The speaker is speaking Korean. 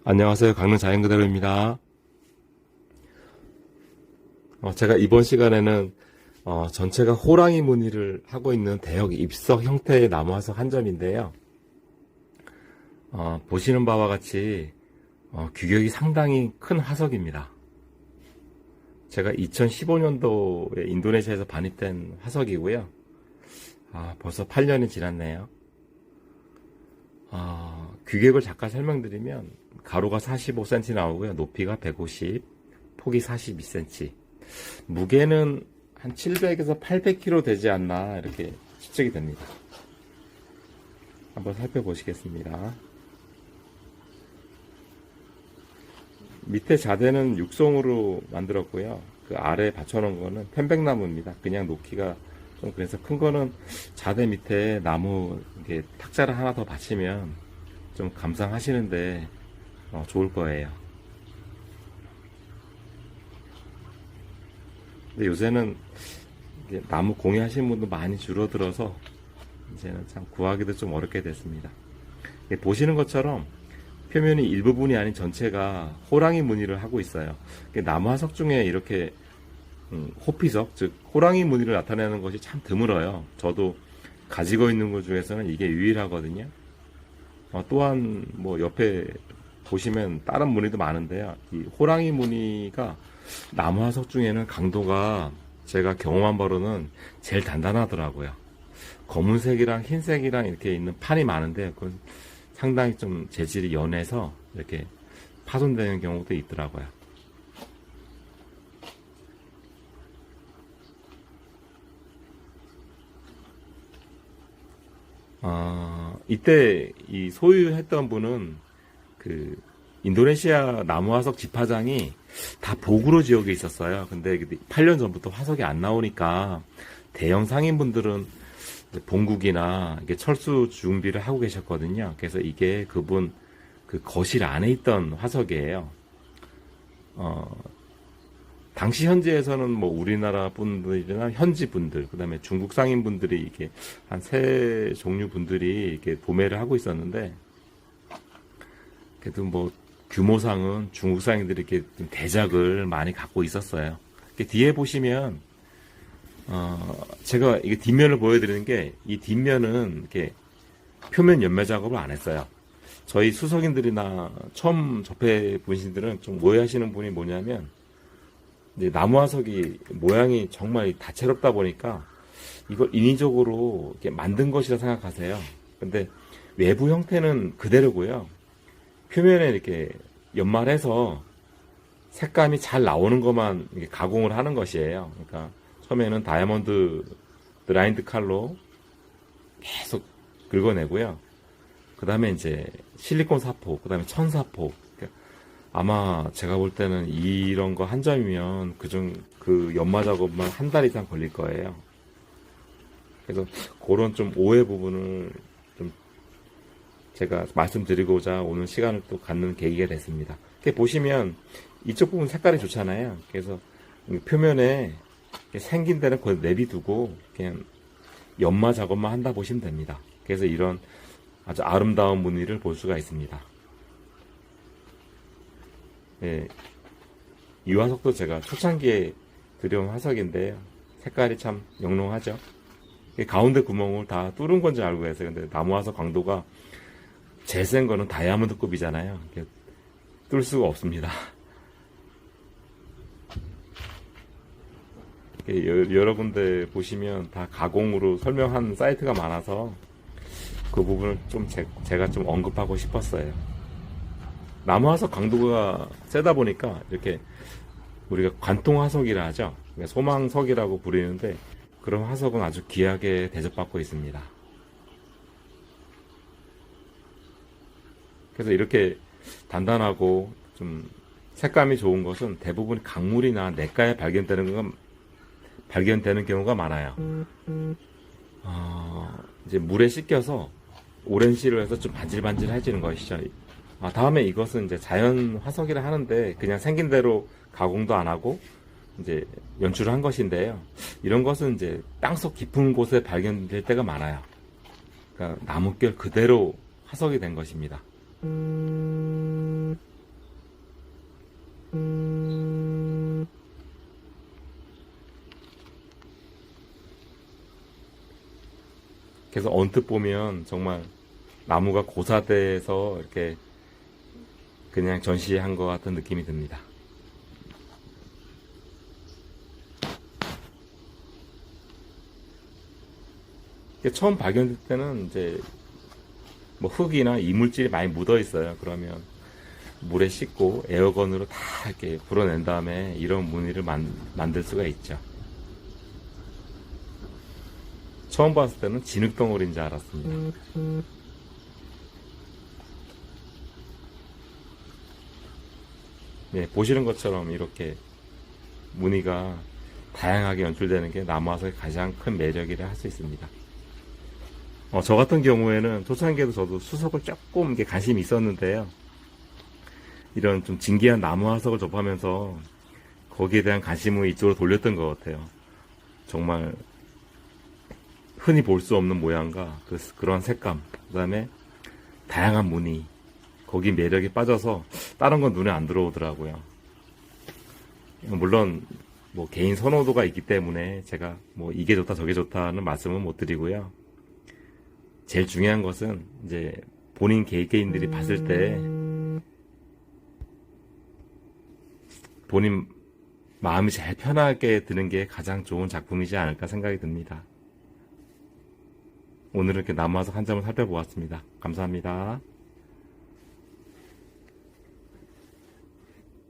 안녕하세요. 강릉 자연그대로입니다. 제가 이번 시간에는 전체가 호랑이 무늬를 하고 있는 대형 입석 형태의 나무 화석 한 점인데요. 보시는 바와 같이 규격이 상당히 큰 화석입니다. 제가 2015년도에 인도네시아에서 반입된 화석이고요. 벌써 8년이 지났네요. 규격을 잠깐 설명드리면 가로가 45cm 나오고요. 높이가 150, 폭이 42cm. 무게는 한 700에서 800kg 되지 않나 이렇게 추측이 됩니다. 한번 살펴보시겠습니다. 밑에 자대는 육송으로 만들었고요. 그 아래에 받쳐놓은 거는 편백나무입니다. 그냥 놓기가 좀 그래서 큰 거는 자대 밑에 나무 이렇게 탁자를 하나 더 받치면 좀 감상하시는데 좋을 거예요. 근데 요새는 나무 공예하시는 분도 많이 줄어들어서 이제는 참 구하기도 좀 어렵게 됐습니다. 보시는 것처럼 표면이 일부분이 아닌 전체가 호랑이 무늬를 하고 있어요. 나무 화석 중에 이렇게 호피석, 즉 호랑이 무늬를 나타내는 것이 참 드물어요. 저도 가지고 있는 것 중에서는 이게 유일하거든요. 또한 뭐 옆에 보시면 다른 무늬도 많은데요. 이 호랑이 무늬가 나무 화석 중에는 강도가 제가 경험한 바로는 제일 단단하더라고요. 검은색이랑 흰색이랑 이렇게 있는 판이 많은데 그건 상당히 좀 재질이 연해서 이렇게 파손되는 경우도 있더라고요. 이때 이 소유했던 분은 그 인도네시아 나무 화석 집화장이 다 보구로 지역에 있었어요. 근데 8년 전부터 화석이 안 나오니까 대형 상인분들은 본국이나 이게 철수 준비를 하고 계셨거든요. 그래서 이게 그분 그 거실 안에 있던 화석이에요. 당시 현지에서는 뭐 우리나라 분들이나 현지 분들, 그 다음에 중국 상인 분들이 이렇게 한 세 종류 분들이 이렇게 도매를 하고 있었는데, 그래도 뭐 규모상은 중국 상인들이 이렇게 좀 대작을 많이 갖고 있었어요. 뒤에 보시면, 제가 이게 뒷면을 보여드리는 게, 이 뒷면은 이렇게 표면 연매 작업을 안 했어요. 저희 수석인들이나 처음 접해 보신들은 좀 오해하시는 분이 뭐냐면, 나무 화석이 모양이 정말 다채롭다 보니까 이걸 인위적으로 이렇게 만든 것이라 생각하세요. 근데 외부 형태는 그대로고요. 표면에 이렇게 연말해서 색감이 잘 나오는 것만 가공을 하는 것이에요. 그러니까 처음에는 다이아몬드 드라인드 칼로 계속 긁어내고요. 그 다음에 이제 실리콘 사포, 그 다음에 천사포. 아마 제가 볼 때는 이런 거 한 점이면 그 연마 작업만 한 달 이상 걸릴 거예요. 그래서 그런 좀 오해 부분을 좀 제가 말씀드리고자 오늘 시간을 또 갖는 계기가 됐습니다. 이렇게 보시면 이쪽 부분 색깔이 좋잖아요. 그래서 표면에 생긴 데는 거의 내비두고 그냥 연마 작업만 한다 보시면 됩니다. 그래서 이런 아주 아름다운 무늬를 볼 수가 있습니다. 예, 이 화석도 제가 초창기에 들여온 화석인데요. 색깔이 참 영롱하죠. 가운데 구멍을 다 뚫은 건지 알고 계세요. 근데 나무 화석 강도가 제일 센 거는 다이아몬드급이잖아요. 뚫을 수가 없습니다. 여러 군데 보시면 다 가공으로 설명한 사이트가 많아서 그 부분을 좀 제가 좀 언급하고 싶었어요. 나무 화석 강도가 세다 보니까 이렇게 우리가 관통 화석이라 하죠. 소망석이라고 부르는데 그런 화석은 아주 귀하게 대접받고 있습니다. 그래서 이렇게 단단하고 좀 색감이 좋은 것은 대부분 강물이나 냇가에 발견되는 경우가 많아요. 이제 물에 씻겨서 오랜 시를 해서 좀 반질반질해지는 것이죠. 다음에 이것은 이제 자연 화석이라 하는데 그냥 생긴 대로 가공도 안 하고 이제 연출을 한 것인데요. 이런 것은 이제 땅속 깊은 곳에 발견될 때가 많아요. 그러니까 나뭇결 그대로 화석이 된 것입니다. 계속 언뜻 보면 정말 나무가 고사돼서 이렇게 그냥 전시한 것 같은 느낌이 듭니다. 처음 발견될 때는 이제 뭐 흙이나 이물질이 많이 묻어 있어요. 그러면 물에 씻고 에어건으로 다 이렇게 불어낸 다음에 이런 무늬를 만들 수가 있죠. 처음 봤을 때는 진흙덩어리인 줄 알았습니다. 네, 보시는 것처럼 이렇게 무늬가 다양하게 연출되는 게 나무화석의 가장 큰 매력이라 할 수 있습니다. 저 같은 경우에는 초창기에도 저도 수석을 조금 이렇게 관심이 있었는데요. 이런 좀 진귀한 나무화석을 접하면서 거기에 대한 관심을 이쪽으로 돌렸던 것 같아요. 정말 흔히 볼 수 없는 모양과 그런 색감, 그 다음에 다양한 무늬, 거기 매력에 빠져서 다른 건 눈에 안 들어오더라고요. 물론 뭐 개인 선호도가 있기 때문에 제가 뭐 이게 좋다 저게 좋다는 말씀은 못 드리고요. 제일 중요한 것은 이제 본인 개개인들이 봤을 때 본인 마음이 제일 편하게 드는 게 가장 좋은 작품이지 않을까 생각이 듭니다. 오늘은 이렇게 나무화석 한 점을 살펴보았습니다. 감사합니다.